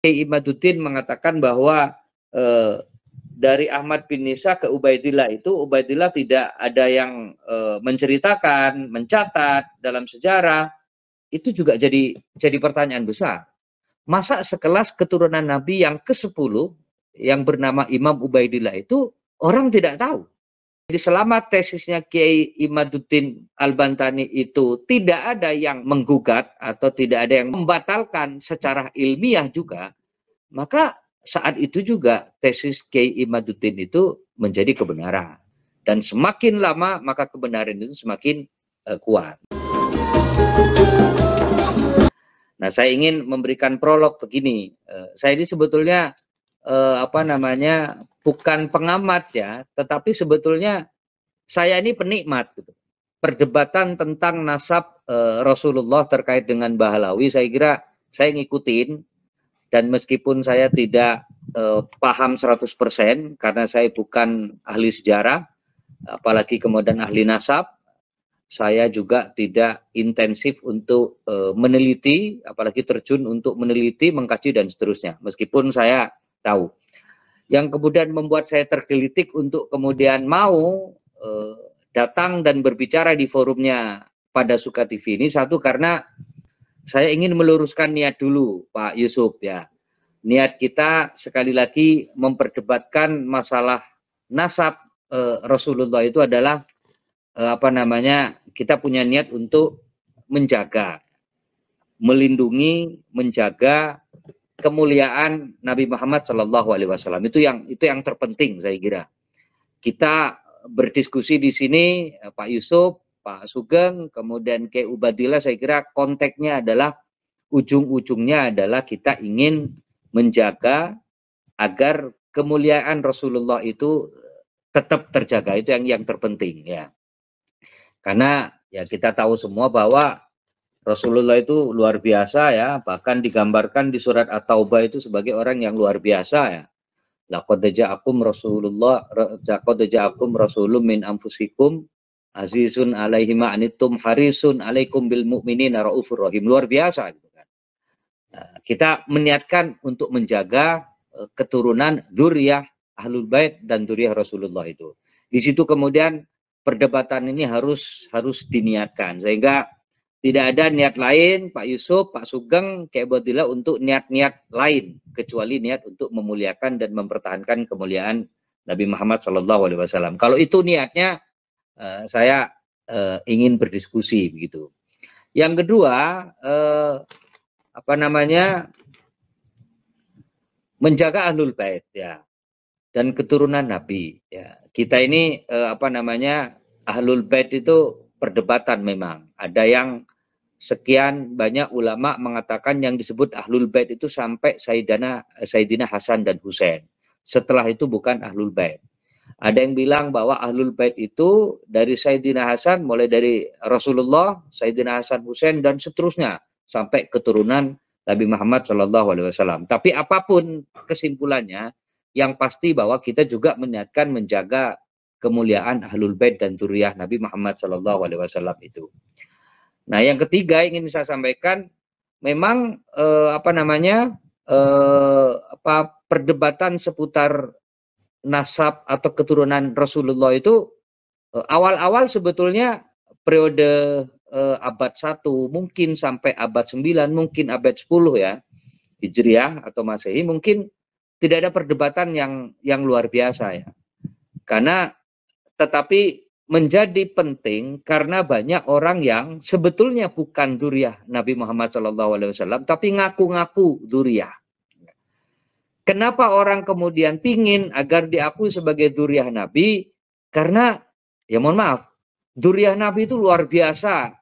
Kiai Imaduddin mengatakan bahwa dari Ahmad bin Isa ke Ubaidillah itu, Ubaidillah tidak ada yang menceritakan, mencatat dalam sejarah. Itu juga jadi pertanyaan besar. Masa sekelas keturunan Nabi yang ke-10 yang bernama Imam Ubaidillah itu orang tidak tahu. Jadi selama tesisnya Kiai Imaduddin Al-Bantani itu tidak ada yang menggugat atau tidak ada yang membatalkan secara ilmiah juga, maka saat itu juga tesis Kiai Imaduddin itu menjadi kebenaran. Dan semakin lama maka kebenaran itu semakin kuat. Nah, saya ingin memberikan prolog begini. Saya ini sebetulnya bukan pengamat ya, tetapi sebetulnya saya ini penikmat gitu. Perdebatan tentang nasab Rasulullah terkait dengan Bahlawi, saya kira saya ngikutin, dan meskipun saya tidak paham 100% karena saya bukan ahli sejarah, apalagi kemudian ahli nasab, saya juga tidak intensif untuk meneliti, apalagi terjun untuk meneliti, mengkaji dan seterusnya, meskipun saya tahu. Yang kemudian membuat saya tergelitik untuk kemudian mau datang dan berbicara di forumnya pada Suka TV ini, satu karena saya ingin meluruskan niat dulu, Pak Yusuf ya. Niat kita sekali lagi memperdebatkan masalah nasab Rasulullah itu adalah kita punya niat untuk menjaga, melindungi, menjaga kemuliaan Nabi Muhammad SAW. Itu yang terpenting saya kira. Kita berdiskusi di sini, Pak Yusuf, Pak Sugeng, kemudian Kiai Ubaidillah, saya kira konteksnya adalah ujung-ujungnya adalah kita ingin menjaga agar kemuliaan Rasulullah itu tetap terjaga. Itu yang terpenting ya. Karena ya kita tahu semua bahwa Rasulullah itu luar biasa ya, bahkan digambarkan di surat At-Taubah itu sebagai orang yang luar biasa ya. Laqad ja'akum rasulun min anfusikum azizun alaihi ma anittum harisun alaikum bil mu'minina raufur rahim. Luar biasa gitu kan. Nah, kita meniatkan untuk menjaga keturunan dzurriyyah Ahlul Bait dan dzurriyyah Rasulullah itu. Di situ kemudian perdebatan ini harus diniatkan, sehingga tidak ada niat lain, Pak Yusuf, Pak Sugeng, Kiai Ubaidillah, untuk niat-niat lain kecuali niat untuk memuliakan dan mempertahankan kemuliaan Nabi Muhammad SAW. Kalau itu niatnya, saya ingin berdiskusi begitu. Yang kedua, menjaga Ahlul Bait ya dan keturunan Nabi ya. Kita ini Ahlul Bait itu perdebatan memang. Ada yang sekian banyak ulama mengatakan yang disebut Ahlul Bait itu sampai Sayyidina Hasan dan Husain. Setelah itu bukan Ahlul Bait. Ada yang bilang bahwa Ahlul Bait itu dari Sayyidina Hasan, mulai dari Rasulullah, Sayyidina Hasan, Husain dan seterusnya sampai keturunan Nabi Muhammad SAW. Tapi apapun kesimpulannya, yang pasti bahwa kita juga meniatkan menjaga kemuliaan Ahlul Bait dan dzurriyyah Nabi Muhammad SAW itu. Nah, yang ketiga ingin saya sampaikan, memang perdebatan seputar nasab atau keturunan Rasulullah itu awal-awal sebetulnya periode abad 1, mungkin sampai abad 9, mungkin abad 10 ya, Hijriah atau Masehi, mungkin tidak ada perdebatan yang luar biasa ya. Tetapi menjadi penting karena banyak orang yang sebetulnya bukan dzurriyyah Nabi Muhammad SAW, tapi ngaku-ngaku dzurriyyah. Kenapa orang kemudian pingin agar diakui sebagai dzurriyyah Nabi? Karena ya mohon maaf, dzurriyyah Nabi itu luar biasa,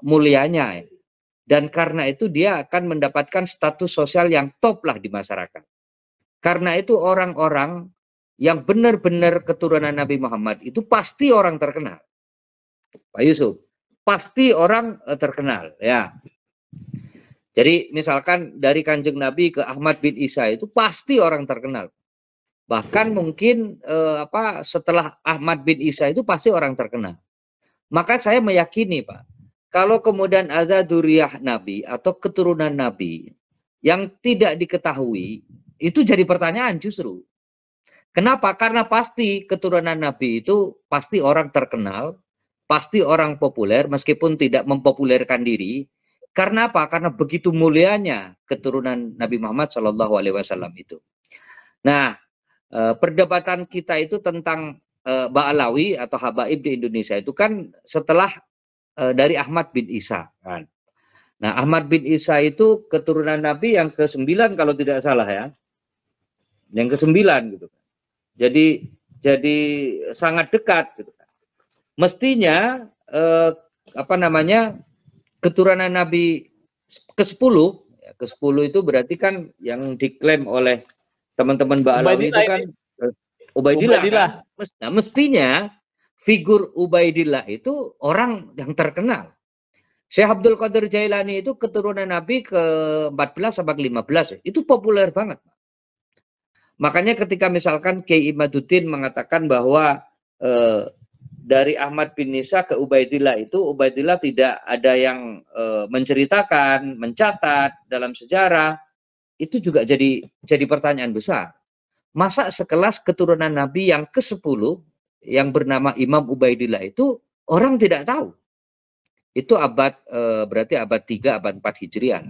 mulianya, dan karena itu dia akan mendapatkan status sosial yang top lah di masyarakat. Karena itu orang-orang yang benar-benar keturunan Nabi Muhammad itu pasti orang terkenal. Pak Yusuf, pasti orang terkenal ya. Jadi misalkan dari Kanjeng Nabi ke Ahmad bin Isa itu pasti orang terkenal. Bahkan mungkin setelah Ahmad bin Isa itu pasti orang terkenal. Maka saya meyakini, Pak, kalau kemudian ada dzurriyyah Nabi atau keturunan Nabi yang tidak diketahui, itu jadi pertanyaan justru. Kenapa? Karena pasti keturunan Nabi itu pasti orang terkenal, pasti orang populer meskipun tidak mempopulerkan diri. Karena apa? Karena begitu mulianya keturunan Nabi Muhammad Shallallahu Alaihi Wasallam itu. Nah, perdebatan kita itu tentang Ba'alawi atau Habaib di Indonesia itu kan setelah dari Ahmad bin Isa kan. Nah, Ahmad bin Isa itu keturunan Nabi yang ke-9 kalau tidak salah ya. Yang ke-9 gitu. Jadi sangat dekat gitu. Mestinya keturunan Nabi ke-10 ya, ke-10 itu berarti kan yang diklaim oleh teman-teman Ba'alawi itu kan Ubaidillah. Kan? Nah, mestinya figur Ubaidillah itu orang yang terkenal. Syekh Abdul Qadir Jailani itu keturunan Nabi ke-14 sampai ke-15 itu populer banget. Makanya ketika misalkan Kiai Imaduddin mengatakan bahwa dari Ahmad bin Isa ke Ubaidillah itu, Ubaidillah tidak ada yang menceritakan, mencatat dalam sejarah, itu juga jadi pertanyaan besar. Masa sekelas keturunan Nabi yang ke-10 yang bernama Imam Ubaidillah itu orang tidak tahu? Itu berarti abad 3, abad 4 Hijriah.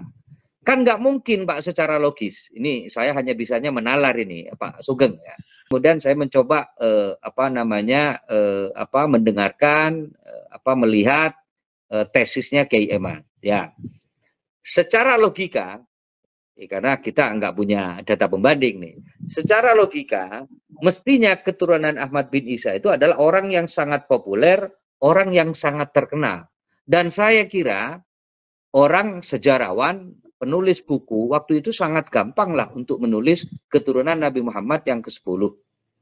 Kan nggak mungkin Pak secara logis. Ini saya hanya bisanya menalar ini Pak Sugeng ya. Kemudian saya mencoba mendengarkan melihat tesisnya Kiai Eman. Ya. Secara logika karena kita nggak punya data pembanding nih. Secara logika mestinya keturunan Ahmad bin Isa itu adalah orang yang sangat populer, orang yang sangat terkenal. Dan saya kira orang sejarawan penulis buku waktu itu sangat gampang lah untuk menulis keturunan Nabi Muhammad yang ke-10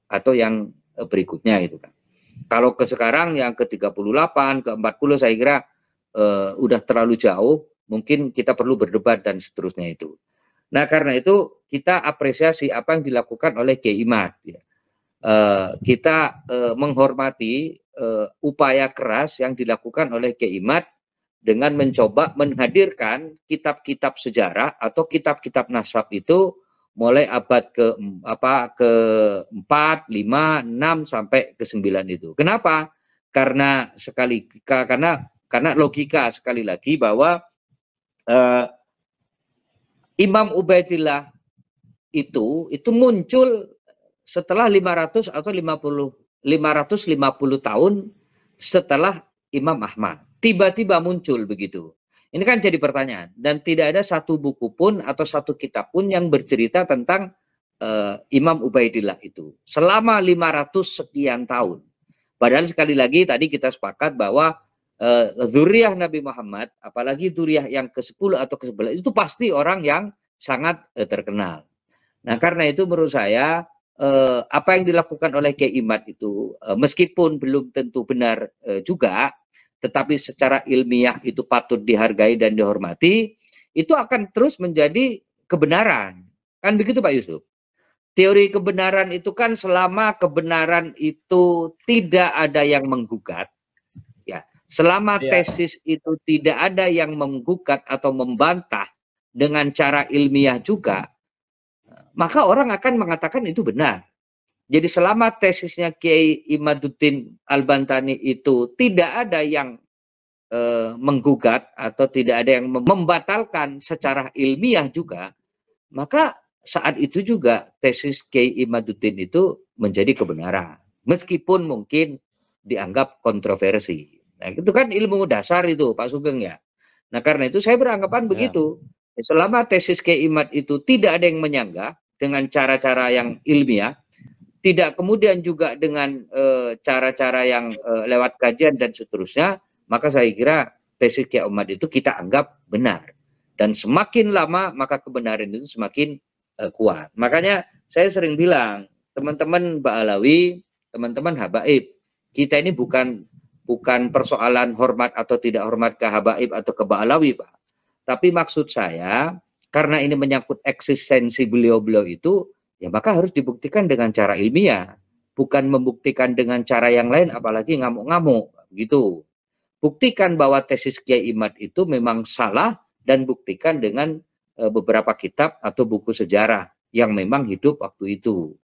atau yang berikutnya itu kan. Kalau ke sekarang yang ke-38, ke-40 saya kira udah terlalu jauh, mungkin kita perlu berdebat dan seterusnya itu. Nah, karena itu kita apresiasi apa yang dilakukan oleh Kiai Imad ya. Kita menghormati upaya keras yang dilakukan oleh Kiai Imad dengan mencoba menghadirkan kitab-kitab sejarah atau kitab-kitab nasab itu mulai abad ke-4, 5, 6 sampai ke-9 itu. Kenapa? Karena logika sekali lagi bahwa Imam Ubaidillah itu muncul setelah 500 atau 550 tahun setelah Imam Ahmad. Tiba-tiba muncul begitu. Ini kan jadi pertanyaan. Dan tidak ada satu buku pun atau satu kitab pun yang bercerita tentang Imam Ubaidillah itu. Selama 500 sekian tahun. Padahal sekali lagi tadi kita sepakat bahwa dzurriyyah Nabi Muhammad, apalagi dzurriyyah yang ke-10 atau ke-11, itu pasti orang yang sangat terkenal. Nah karena itu menurut saya, apa yang dilakukan oleh Kiai Imad itu, meskipun belum tentu benar juga, tetapi secara ilmiah itu patut dihargai dan dihormati, itu akan terus menjadi kebenaran. Kan begitu Pak Yusuf? Teori kebenaran itu kan selama kebenaran itu tidak ada yang menggugat, ya. Selama tesis itu tidak ada yang menggugat atau membantah dengan cara ilmiah juga, maka orang akan mengatakan itu benar. Jadi selama tesisnya Kiai Imaduddin Al-Bantani itu tidak ada yang menggugat atau tidak ada yang membatalkan secara ilmiah juga, maka saat itu juga tesis Kiai Imaduddin itu menjadi kebenaran. Meskipun mungkin dianggap kontroversi. Nah, itu kan ilmu dasar itu Pak Sugeng ya. Nah karena itu saya beranggapan begitu. Selama tesis Kiai Imad itu tidak ada yang menyanggah dengan cara-cara yang ilmiah, tidak kemudian juga dengan cara-cara yang lewat kajian dan seterusnya, maka saya kira tesis Kiai Imad itu kita anggap benar. Dan semakin lama maka kebenaran itu semakin kuat. Makanya saya sering bilang, teman-teman Ba'alawi, teman-teman Habaib, kita ini bukan persoalan hormat atau tidak hormat ke Habaib atau ke Ba'alawi, Pak. Tapi maksud saya, karena ini menyangkut eksistensi beliau-beliau itu, ya maka harus dibuktikan dengan cara ilmiah, bukan membuktikan dengan cara yang lain, apalagi ngamuk-ngamuk gitu. buktikan bahwa tesis Kiai Imad itu memang salah dan buktikan dengan beberapa kitab atau buku sejarah yang memang hidup waktu itu.